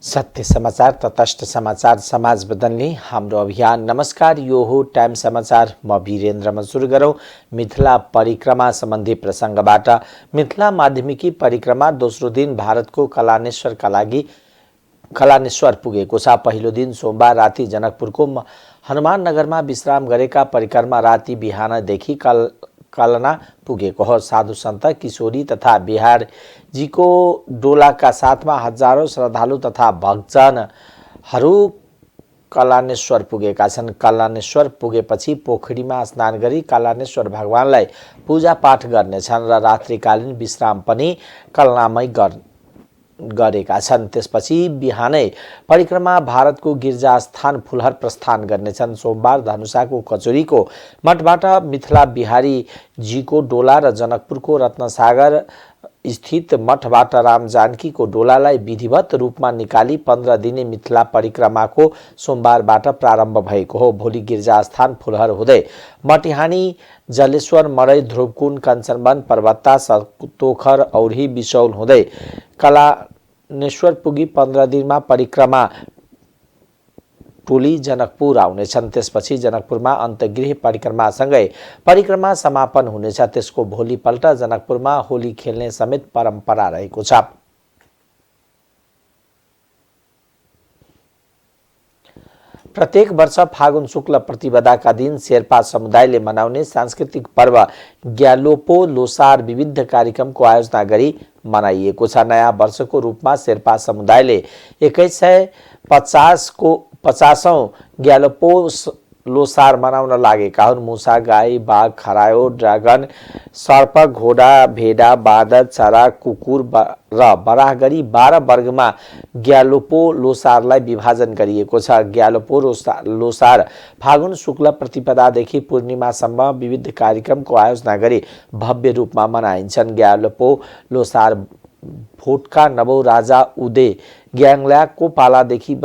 सत्य समाचार तटस्थ समाचार समाज बदल्ने हाम्रो अभियान। नमस्कार, यो हो टाइम समाचार। म वीरेन्द्रमा सुरु गरौँ मिथिला परिक्रमा सम्बन्धी प्रसङ्गबाट। मिथिला माध्यमिकी परिक्रमा दोस्रो दिन भारतको कलानेश्वर पुगेको छ। पहिलो दिन सोमबार राति जनकपुरको हनुमान नगरमा विश्राम गरेका परिक्रमा राति बिहानदेखि कलना पुगेको हो। साधु सन्त किशोरी तथा बिहारजीको डोलाका साथमा हजारौं श्रद्धालु तथा भक्तजनहरू कलानेश्वर पुगेका छन्। कलानेश्वर पुगेपछि पोखरीमा स्नान गरी कलानेश्वर भगवानलाई पूजा पाठ गर्नेछन् र रात्रिकालीन विश्राम पनि कलनामै गरेका छन्। त्यसपछि बिहानै परिक्रमा भारतको गिर्जास्थान फुलहर प्रस्थान गर्नेछन्। सोमबार धनुषाको कचुरीको मठबाट मिथिला बिहारीजीको डोला र जनकपुरको रत्नसागर स्थित मठबाट राम जानकीको डोलालाई विधिवत रूपमा निकाली 15 दिने मिथिला परिक्रमाको सोमबारबाट प्रारम्भ भएको हो। भोलि गिर्जास्थान फुलहर हुँदै मटिहानी, जलेश्वर, मरै, ध्रुवकुण्ड, कञ्चनवन, पर्वता, सतोखर, औरी, बिसौल हुँदै कलानेश्वर पुगी 15 दिनमा परिक्रमा टोली जनकपुर आउनेछन्। त्यसपछि जनकपुरमा अन्तगृह परिक्रमासँगै परिक्रमा समापन हुनेछ। त्यसको भोलिपल्ट जनकपुरमा होली खेल्ने समेत परम्परा रहेको छ। प्रत्येक वर्ष फागुन शुक्ल प्रतिपदाका दिन शेर्पा समुदायले मनाउने सांस्कृतिक पर्व ग्यालोपो लोसार विविध कार्यक्रमको आयोजना गरी मनाइएको छ। नयाँ वर्षको रूपमा शेर्पा समुदायले 2150औं ग्यालोपो लोसार मनाउन लागेका हुन्। मुसा, गाई, बाघ, खरायो, ड्रागन, सर्प, घोडा, भेडा, बाँदर, चरा, कुकुर र बराह गरी 12 वर्गमा ग्यालोपो लोसारलाई विभाजन गरिएको छ। ग्यालोपो लोसार फागुन शुक्ल प्रतिपदादेखि पूर्णिमासम्म विविध कार्यक्रमको आयोजना गरी भव्य रूपमा मनाइन्छन्। ग्यालोपो लोसार भोटका नवौं राजा उदय ग्याङल्यागको पालादेखि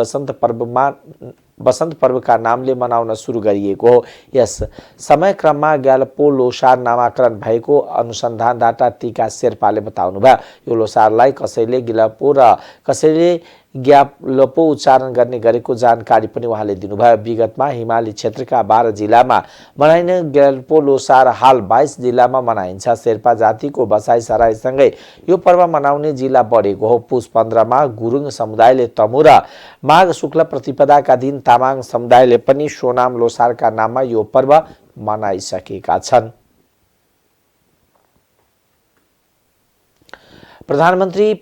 वसन्त पर्वका नामले मनाउन सुरु गरिएको हो। यस समयक्रममा ग्यालोपो लोसार नामाकरण भएको अनुसन्धानदाता टीका शेर्पाले बताउनुभयो। यो लोसारलाई कसैले गिलपो र कसैले ग्यालोपो उच्चारण गर्ने गरेको जानकारी पनि उहाँले दिनुभयो। विगतमा हिमाली क्षेत्रका 12 जिल्लामा मनाइने ग्यालोपो लोसार हाल 22 जिल्लामा मनाइन्छ। शेर्पा जातिको बसाइसराईसँगै यो पर्व मनाउने जिल्ला बढेको हो। पुस 15 मा गुरुङ समुदायले तमु र माघ शुक्ल प्रतिपदाका दिन तामाङ समुदायले पनि सोनाम लोसारका नाममा यो पर्व मनाइसकेका छन्। प्रधानमन्त्री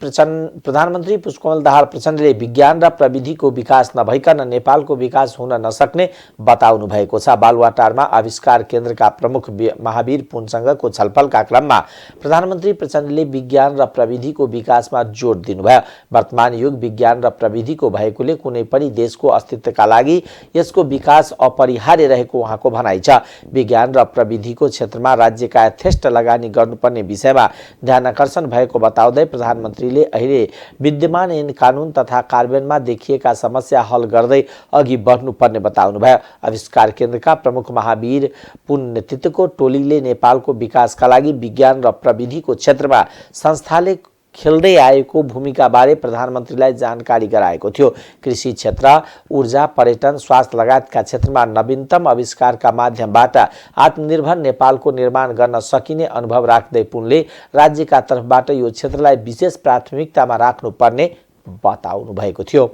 पुष्पकमल दाहाल प्रचण्डले विज्ञान र प्रविधिको विकास नभइकन नेपालको विकास हुन नसक्ने बताउनु भएको छ। बालुवाटारमा आविष्कार केन्द्रका प्रमुख महावीर पुनसँगको छलफलका क्रममा प्रधानमन्त्री प्रचण्डले विज्ञान र प्रविधिको विकासमा जोड दिनुभयो। वर्तमान युग विज्ञान र प्रविधिको भएकोले कुनै पनि देशको अस्तित्वका लागि यसको विकास अपरिहार्य रहेको उहाँको भनाइ छ। विज्ञान र प्रविधिको क्षेत्रमा राज्यका यथेष्ट लगानी गर्नुपर्ने विषयमा ध्यानकर्षण भएको बताउँदै प्रधानमन्त्रीले अहिले विद्यमान ऐन कानून तथा कार्यान्वयनमा देखिएका समस्या हल गर्दै अघि बढ्नुपर्ने बताउनुभयो। आविष्कार केन्द्रका प्रमुख महावीर पुन नेतृत्वको टोलीले नेपालको विकासका लागि विज्ञान र प्रविधिको क्षेत्रमा संस्थाले खेल्दै आएको भूमिकाबारे प्रधानमन्त्रीलाई जानकारी गराएको थियो। कृषि क्षेत्र, ऊर्जा, पर्यटन, स्वास्थ्य लगायतका क्षेत्रमा नवीनतम आविष्कारका माध्यमबाट आत्मनिर्भर नेपालको निर्माण गर्न सकिने अनुभव राख्दै पुनले राज्यका तर्फबाट यो क्षेत्रलाई विशेष प्राथमिकतामा राख्नुपर्ने बताउनु भएको थियो।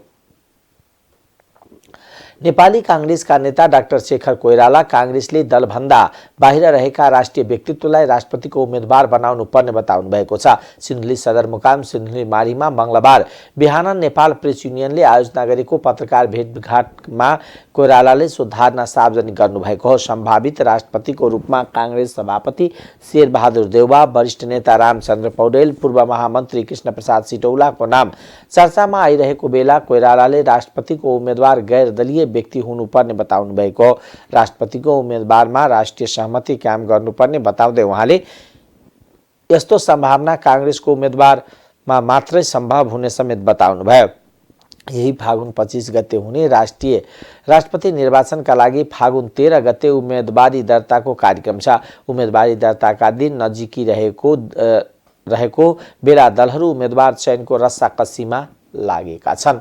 नेपाली कांग्रेसका नेता डाक्टर शेखर कोइराला कांग्रेसले दलभन्दा बाहिर रहेका राष्ट्रिय व्यक्तित्वलाई राष्ट्रपतिको उम्मेदवार बनाउनु पर्ने बताउनु भएको छ। सिन्धुली सदरमुकाम सिन्धुलीमारीमा मंगलबार बिहान नेपाल प्रेस युनियनले आयोजना गरेको पत्रकार भेटघाटमा कोइरालाले सो धारणा सार्वजनिक गर्नुभएको हो। सम्भावित राष्ट्रपतिको रूपमा कांग्रेस सभापति शेरबहादुर देउवा, वरिष्ठ नेता रामचन्द्र पौडेल, पूर्व महामन्त्री कृष्णप्रसाद सिटौलाको नाम चर्चामा आइरहेको बेला कोइरालाले राष्ट्रपतिको उम्मेदवार गैर दलीय व्यक्ति हुनुपर्ने बताउनु भएको। राष्ट्रपतिको उम्मेदवारमा राष्ट्रिय सहमति कायम गर्नुपर्ने बताउँदै उहाँले यस्तो सम्भावना कांग्रेसको उम्मेदवारमा मात्रै सम्भव हुने समेत बताउनुभयो। यही फागुन 25 गते हुने राष्ट्रपति निर्वाचनका लागि फागुन 13 गते उम्मेदवारी दर्ताको कार्यक्रम छ। उम्मेदवारी दर्ताका दिन नजिकी रहेको बेला दलहरू उम्मेदवार चयनको रस्साकसीमा लागेका छन्।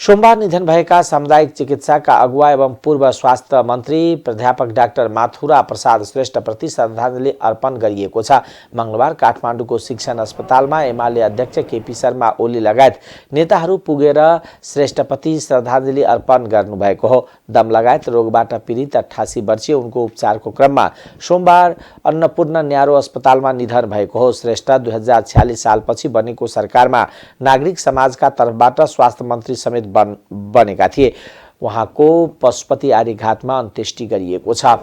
सोमबार निधन भएका सामुदायिक चिकित्साका अगुवा एवं पूर्व स्वास्थ्य मन्त्री प्राध्यापक डाक्टर माथुरा प्रसाद श्रेष्ठप्रति श्रद्धाञ्जली अर्पण गरिएको छ। मंगलबार काठमाडौँको शिक्षण अस्पतालमा एमाले अध्यक्ष केपी शर्मा ओली लगायत नेताहरू पुगेर श्रेष्ठप्रति श्रद्धाञ्जली अर्पण गर्नुभएको हो। दम लगायत रोगबाट पीडित 88 वर्षीय उनको उपचारको क्रममा सोमबार अन्नपूर्ण न्यारो अस्पतालमा निधन भएको हो। श्रेष्ठ 2046 सालपछि बनेको सरकारमा नागरिक समाजका तर्फबाट स्वास्थ्य मन्त्री समेत बनेका थिए। उहाँको पशुपति आर्यघाटमा अन्त्येष्टि गरिएको छ।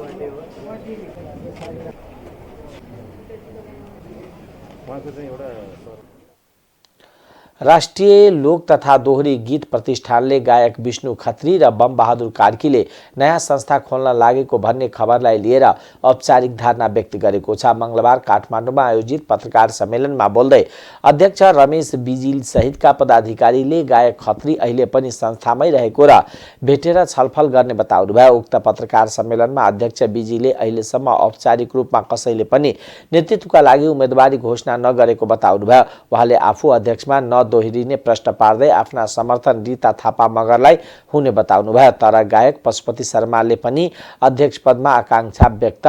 राष्ट्रिय लोक तथा दोहोरी गीत प्रतिष्ठानले गायक विष्णु खत्री र बम बहादुर कार्कीले नयाँ संस्था खोल्न लागेको भन्ने खबरलाई लिएर औपचारिक धारणा व्यक्त गरेको छ। मंगलबार काठमाडौँमा आयोजित पत्रकार सम्मेलनमा बोल्दै अध्यक्ष रमेश बिजिल सहितका पदाधिकारीले गायक खत्री अहिले पनि संस्थामै रहेको र भेटेर छलफल गर्ने बताउनुभयो। उक्त पत्रकार सम्मेलनमा अध्यक्ष बिजिले अहिलेसम्म औपचारिक रूपमा कसैले पनि नेतृत्वका लागि उम्मेदवारी घोषणा नगरेको बताउनुभयो। उहाँले आफू अध्यक्षमा दोहोरिने प्रश्न पार्दै आफ्ना समर्थन रीता थापा मगरलाई हुने बताउनुभयो। तर गायक पशुपति शर्माले पनि अध्यक्ष पदमा आकांक्षा व्यक्त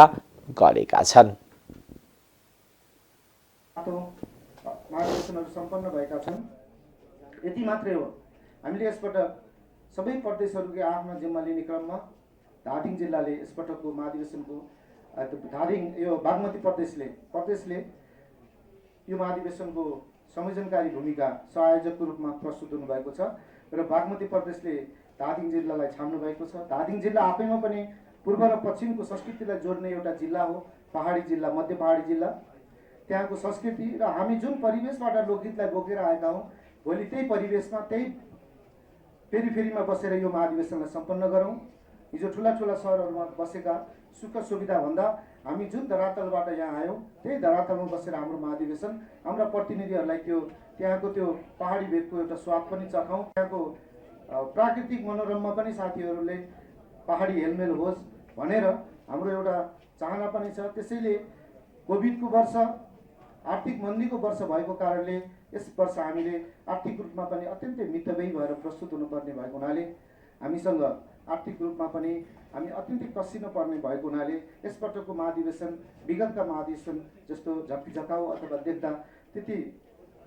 गरेका छन्। सम्पन्न भएका छन्। यति मात्रै हो, हामीले यसपटक सबै प्रदेशहरूले आफ्ना जिम्मा लिने क्रममा धादिङ जिल्लाले यसपटकको महाधिवेशनको धादिङ यो बागमती प्रदेशले यो महाधिवेशनको संयोजनकारी भूमिका सहयोजकको रूपमा प्रस्तुत हुनुभएको छ र बागमती प्रदेशले धादिङ जिल्लालाई छान्नु भएको छ। धादिङ जिल्ला आफैमा पनि पूर्व र पश्चिमको संस्कृतिलाई जोड्ने एउटा जिल्ला हो, पहाडी जिल्ला, मध्य पहाडी जिल्ला। त्यहाँको संस्कृति र हामी जुन परिवेशबाट लोकगीतलाई बोकेर आएका हौँ, भोलि त्यही परिवेशमा त्यही फेरिमा बसेर यो महाधिवेशनलाई सम्पन्न गरौँ। हिजो ठुला सहरहरूमा बसेका सुख सुविधा भन्दा हामी जुन धरातलबाट यहाँ आयौँ त्यही धरातलमा बसेर हाम्रो महाधिवेशन हाम्रा प्रतिनिधिहरूलाई त्यहाँको त्यो पहाडी भेगको एउटा स्वाद पनि चखाउँ। त्यहाँको प्राकृतिक मनोरममा पनि साथीहरूले पहाडी हेलमेल होस् भनेर हाम्रो एउटा चाहना पनि छ। त्यसैले कोभिडको वर्ष, आर्थिक मन्दीको वर्ष भएको कारणले यस वर्ष हामीले आर्थिक रूपमा पनि अत्यन्तै मितव्ययी भएर प्रस्तुत हुनुपर्ने भएको हुनाले हामीसँग आर्थिक रूपमा पनि हामी अत्यन्तै कसिनु पर्ने भएको हुनाले यसपटकको महाधिवेशन विगतका महाधिवेशन जस्तो झक्किझकाउ अथवा देख्दा त्यति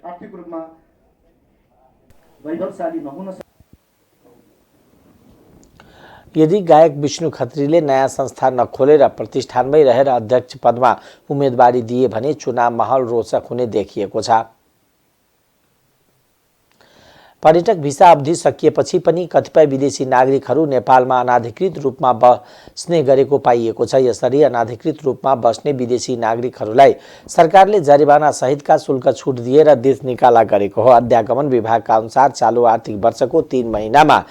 आर्थिक रूपमा वैभवशाली नहुन सक्छ। यदि गायक विष्णु खत्रीले नयाँ संस्था नखोलेर प्रतिष्ठानमै रहेर अध्यक्ष पदमा उम्मेदवारी दिए भने चुनाव माहौल रोचक हुने देखिएको छ। पर्यटक भिसा अवधि सकिएपछि पनि कतिपय विदेशी नागरिकहरू नेपालमा अनाधिकृत रूपमा बस्ने गरेको पाइएको छ। यसरी अनाधिकृत रूपमा बस्ने विदेशी नागरिकहरूलाई सरकारले जरिवाना सहितका शुल्क छुट दिएर देश निकाला गरेको हो। अध्यागमन विभागका अनुसार चालू आर्थिक वर्षको 3 महिनामा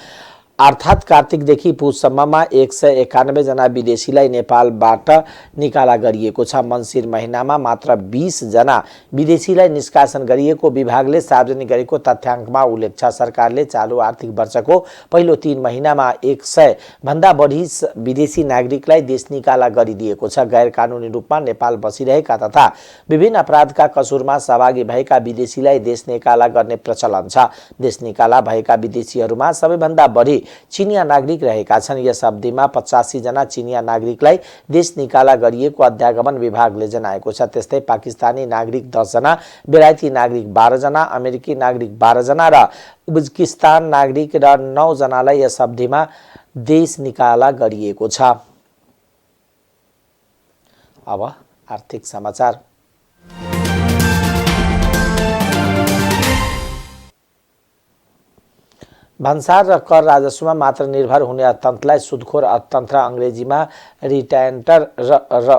अर्थात् कार्तिकदेखि पुससम्ममा 191 जना विदेशीलाई नेपालबाट निकाला गरिएको छ। मङ्सिर महिनामा मात्र 20 जना विदेशीलाई निष्कासन गरिएको विभागले सार्वजनिक गरेको तथ्याङ्कमा उल्लेख छ। सरकारले चालू आर्थिक वर्षको पहिलो 3 महिनामा 100 भन्दा बढी विदेशी नागरिकलाई देश निकाला गरिदिएको छ। गैर कानुनी रूपमा नेपाल बसिरहेका तथा विभिन्न अपराधका कसुरमा सहभागी भएका विदेशीलाई देश निकाला गर्ने प्रचलन छ। देश निकाला भएका विदेशीहरूमा सबैभन्दा बढी चीनिया नागरिक रहेका छन्। यस अवधिमा 85 जना चीनिया नागरिकलाई देश निकाला गरिएको अध्यागमन विभागले जनाएको छ। त्यस्तै पाकिस्तानी नागरिक 10 जना, बेलायती नागरिक 12 जना, अमेरिकी नागरिक 12 जना र उज्बेकिस्तान नागरिक र 9 जनालाई यस अवधिमा देश निकाला गरिएको छ। अब आर्थिक समाचार। भन्सार र कर राजस्वमा मात्र निर्भर हुने अर्थतन्त्रलाई सुदखोर अर्थतन्त्र, अङ्ग्रेजीमा रिटेन्टर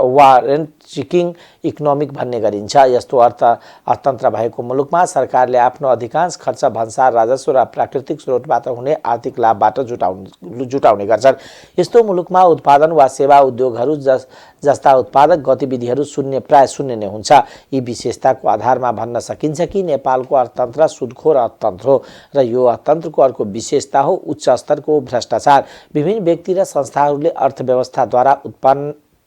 वा रेन्ट सिकिङ इकोनोमिक भन्ने गरिन्छ। यस्तो अर्थतन्त्र भएको मुलुकमा सरकारले आफ्नो अधिकांश खर्च भन्सार राजस्व र प्राकृतिक स्रोतबाट हुने आर्थिक लाभबाट जुटाउने गर्छन्। यस्तो मुलुकमा उत्पादन वा सेवा उद्योगहरू जस्ता उत्पादक गतिविधिहरू प्राय शून्य नै हुन्छ। यी विशेषताको आधारमा भन्न सकिन्छ कि नेपालको अर्थतन्त्र सुदखोर अर्थतन्त्र हो र यो अर्थतन्त्रको अर्को विशेषता हो उच्च स्तरको भ्रष्टाचार। विभिन्न व्यक्ति र संस्थाहरूले अर्थव्यवस्थाद्वारा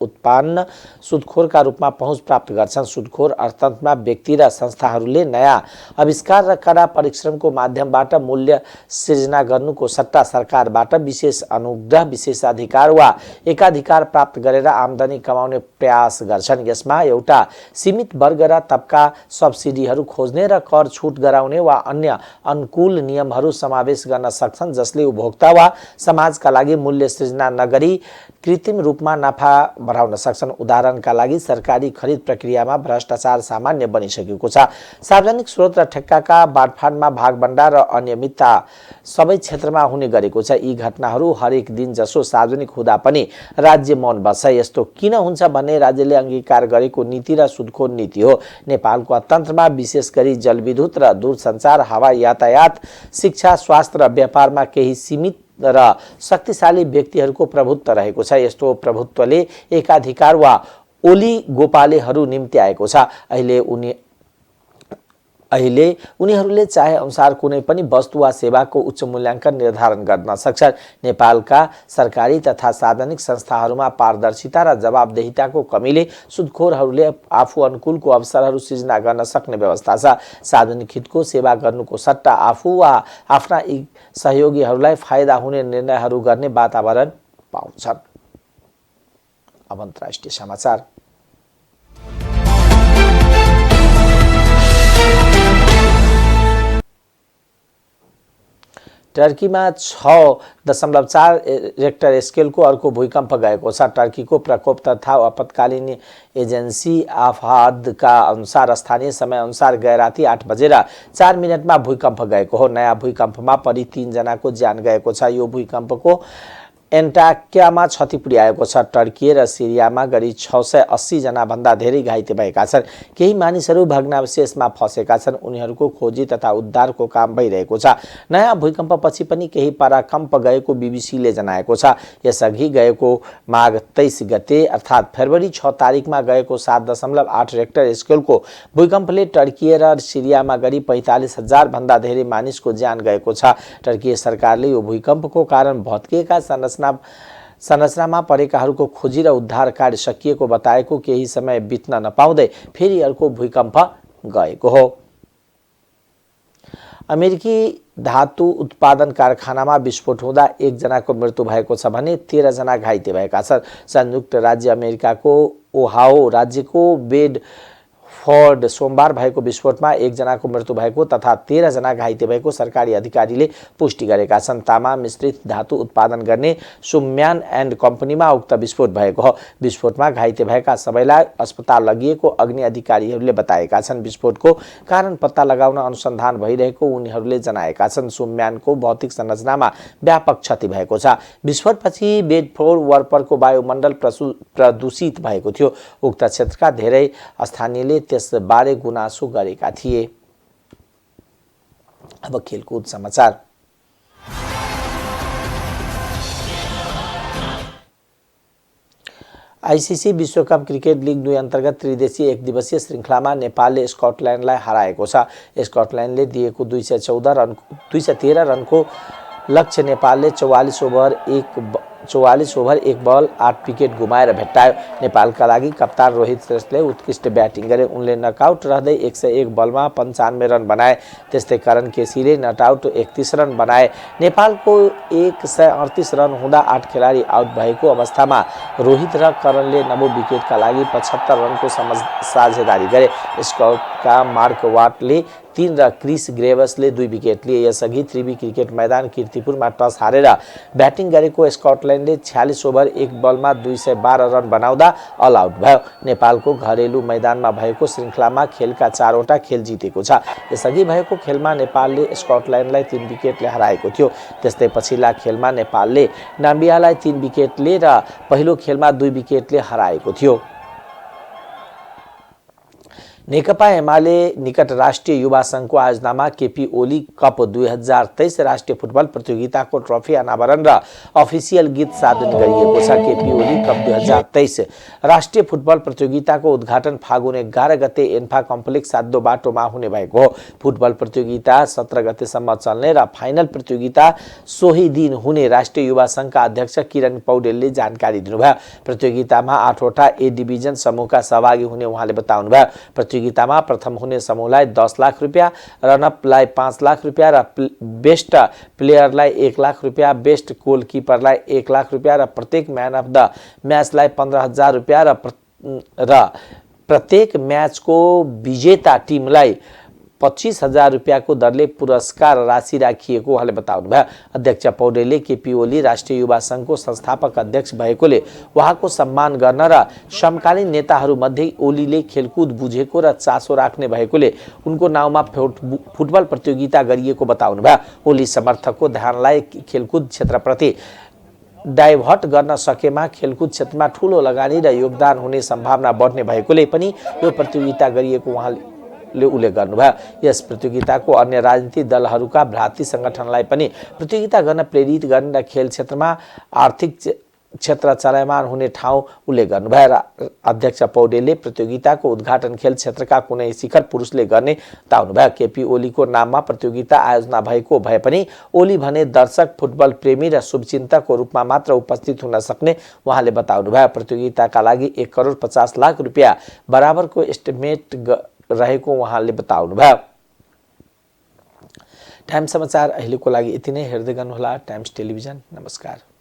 उत्पन्न सुदखोरका रूपमा पहुँच प्राप्त गर्छन्। सुदखोर अर्थतन्त्रमा व्यक्ति र संस्थाहरूले नयाँ आविष्कार र कडा परिश्रमको माध्यमबाट मूल्य सिर्जना गर्नुको सट्टा सरकारबाट विशेष अनुग्रह, विशेषाधिकार वा एकाधिकार प्राप्त गरेर आम्दानी कमाउने प्रयास गर्छन्। यसमा एउटा सीमित वर्ग र तबका सब्सिडीहरू खोज्ने र कर छुट गराउने वा अन्य अनुकूल नियमहरू समावेश गर्न सक्छन् जसले उपभोक्ता वा समाजका लागि मूल्य सृजना नगरी कृत्रिम रूपमा नाफा बढाउन सक्छन्। उदाहरणका लागि सरकारी खरिद प्रक्रियामा भ्रष्टाचार सामान्य बनिसकेको छ। सार्वजनिक स्रोत र ठेक्काका बाँडफाँडमा भागभण्डा र अनियमितता सबै क्षेत्रमा हुने गरेको छ। यी घटनाहरू हरेक दिन जसो सार्वजनिक हुँदा पनि राज्य मौन बस्छ। यस्तो किन हुन्छ भन्ने राज्यले अंगीकार गरेको नीति र सुदखोर नीति हो। नेपालको अर्थतन्त्रमा विशेष गरी जलविद्युत र दूरसञ्चार, हवाई यातायात, शिक्षा, स्वास्थ्य र व्यापारमा केही सीमित र शक्तिशाली व्यक्तिहरूको प्रभुत्व रहेको छ। यस्तो प्रभुत्वले एकाधिकार वा ओलीगोपालेहरू निम्ति आएको छ। अहिले उनीहरूले चाहे अनुसार कुनै पनि वस्तु वा सेवाको उच्च मूल्याङ्कन निर्धारण गर्न सक्छन्। नेपालका सरकारी तथा सार्वजनिक संस्थाहरूमा पारदर्शिता र जवाबदेहिताको कमीले सुदखोरहरूले आफू अनुकूलको अवसरहरू सृजना गर्न सक्ने व्यवस्था छ। सार्वजनिक हितको सेवा गर्नुको सट्टा आफू वा आफ्ना सहयोगीहरूलाई फाइदा हुने निर्णयहरू गर्ने वातावरण पाउँछन्। अब अन्तर्राष्ट्रिय समाचार। टर्कीमा 6.4 रेक्टर स्केलको अर्को भूकम्प गएको छ। टर्कीको प्रकोप तथा आपतकालीन एजेन्सी आफादका अनुसार स्थानीय समयअनुसार गैराती 8:04 भूकम्प गएको हो। नयाँ भूकम्पमा परि 3 जनाको ज्यान गएको छ। यो भूकम्पको एन्टाक्यामा क्षति पुर्याएको छ। टर्की र सिरियामा गरी 680 जना भन्दा धेरै घाइते भएका छन्। केही मानिसहरू भग्नावशेषमा फँसेका छन्। उनीहरूको खोजी तथा उद्धारको काम भइरहेको छ। नयाँ भूकम्पपछि पनि केही पराकम्प गएको बीबीसीले जनाएको छ। यसअघि गएको माघ 23 गते अर्थात् फेब्रुअरी 6 तारिकमा गएको 7.8 रेक्टर स्केलको भूकम्पले टर्की र सिरियामा गरी 45,000 भन्दा धेरै मानिसको ज्यान गएको छ। टर्की सरकारले यो भूकम्पको कारण भत्किएका संरचनामा परेकाहरूको खोजी र उद्धार कार्य सकिएको बताएको। केही समय बित्न नपाउँदै फेरि अर्को भूकम्प गएको हो। अमेरिकी धातु उत्पादन कारखानामा विस्फोट हुँदा 1 जनाको मृत्यु भएको छ भने 13 जना घाइते भएका छन्। संयुक्त राज्य अमेरिकाको ओहायो राज्यको बेडफोर्ड सोमबार भएको विस्फोटमा 1 जनाको मृत्यु भएको तथा 13 जना घाइते भएको सरकारी अधिकारीले पुष्टि गरेका छन्। तामा मिश्रित धातु उत्पादन गर्ने सुम्यान एन्ड कम्पनीमा उक्त विस्फोट भएको हो। विस्फोटमा घाइते भएका सबैलाई अस्पताल लगिएको अग्नि अधिकारीहरूले बताएका छन्। विस्फोटको कारण पत्ता लगाउन अनुसन्धान भइरहेको उनीहरूले जनाएका छन्। सुम्यानको भौतिक संरचनामा व्यापक क्षति भएको छ। विस्फोटपछि बेडफोर्ड वरपरको वायुमण्डल प्रदूषित भएको थियो। उक्त क्षेत्रका धेरै स्थानीयले त्यसबारे गुनासो गरेका थिए। अब खेलकुद समाचार। आईसीसी विश्वकप क्रिकेट लिग 2 अन्तर्गत त्रिदेशीय एक दिवसीय श्रृङ्खलामा नेपालले स्कटल्यान्डलाई हराएको छ। स्कटल्यान्डले दिएको 213 रनको लक्ष्य नेपालले 44 ओभर 1 बल 8 विकेट गुमाएर भेट्टायो। नेपालका लागि कप्तान रोहित श्रेष्ठले उत्कृष्ट ब्याटिङ गरे। उनले नकआउट रहँदै 101 बलमा 95 रन बनाए। त्यस्तै करण केसीले नटआउट 31 रन बनाए। नेपालको 138 रन हुँदा 8 खेलाडी आउट भएको अवस्थामा रोहित र करणले 9 विकेटका लागि 75 रनको साझेदारी गरे। स्कटका मार्क वाटले 3 र क्रिस ग्रेवसले 2 विकेट लिए। यसअघि त्रिवी क्रिकेट मैदान कीर्तिपुरमा टस हारेर ब्याटिङ गरेको स्कटल्यान्डले 46 ओभर 1 बलमा 212 रन बनाउँदा अल आउट भयो। नेपालको घरेलु मैदानमा भएको श्रृङ्खलामा खेलका 4वटा खेल जितेको छ। यसअघि भएको खेलमा नेपालले स्कटल्यान्डलाई 3 विकेटले हराएको थियो। त्यस्तै पछिल्ला खेलमा नेपालले नाम्बियालाई 3 विकेटले र पहिलो खेलमा 2 विकेटले हराएको थियो। नेकपा एमाले निकट राष्ट्रिय युवा संघको आयोजनामा केपी ओली कप 2023 राष्ट्रिय फुटबल प्रतियोगिताको ट्रफी अनावरण र अफिसियल गीत साधन गरिएको छ। केपी ओली कप 2023 राष्ट्रिय फुटबल प्रतियोगिताको उद्घाटन फागुन 11 गते एन्फा कम्प्लेक्स साद्धो बाटोमा हुने भएको हो। फुटबल प्रतियोगिता 17 गतेसम्म चल्ने र फाइनल प्रतियोगिता सोही दिन हुने राष्ट्रिय युवा संघका अध्यक्ष किरण पौडेलले जानकारी दिनुभयो। प्रतियोगितामा 8वटा ए डिभिजन समूहका सहभागी हुने उहाँले बताउनुभयो। प्रतियोगितामा प्रथम हुने समूहलाई 10 लाख रुपियाँ, रनअपलाई 5 लाख रुपियाँ र बेस्ट प्लेयरलाई 1 लाख रुपियाँ, बेस्ट गोलकिपरलाई 1 लाख रुपियाँ र प्रत्येक म्यान अफ द म्याचलाई 15,000 रुपियाँ र प्रत्येक म्याचको विजेता टिमलाई 25,000 रुपियाँको दरले पुरस्कार राशि राखिएको उहाँले बताउनुभयो। अध्यक्ष पौडेलले केपी ओली राष्ट्रिय युवा संघको संस्थापक अध्यक्ष भएकोले उहाँको सम्मान गर्न र समकालीन नेताहरूमध्ये ओलीले खेलकुद बुझेको र चासो राख्ने भएकोले उनको नाउँमा फुटबल प्रतियोगिता गरिएको बताउनुभयो। ओली समर्थकको ध्यानलाई खेलकुद क्षेत्रप्रति डाइभर्ट गर्न सकेमा खेलकुद क्षेत्रमा ठूलो लगानी र योगदान हुने सम्भावना बढ्ने भएकोले पनि यो प्रतियोगिता गरिएको उहाँले उल्लेख गर्नुभयो। यस प्रतियोगिताको अन्य राजनीतिक दलहरूका भ्रातृ संगठनलाई पनि प्रतियोगिता गर्न प्रेरित गर्ने र खेल क्षेत्रमा आर्थिक क्षेत्र चलायमान हुने ठाउँ उल्लेख गर्नुभयो। अध्यक्ष पौडेलले प्रतियोगिताको उद्घाटन खेल क्षेत्रका कुनै शिखर पुरुषले गर्ने बताउनुभयो। केपी ओलीको नाममा प्रतियोगिता आयोजना भएको भए पनि ओली भने दर्शक, फुटबल प्रेमी र शुभचिन्तकको रूपमा मात्र उपस्थित हुन सक्ने उहाँले बताउनुभयो। प्रतियोगिताका लागि 1 करोड 50 लाख रुपियाँ बराबरको एस्टिमेट रहेको उहाँले बताउनुभयो। टाइम्स समाचार अहिलेको लागि यति नै। हेर्दै गर्नुहोला टाइम्स टेलिभिजन। नमस्कार।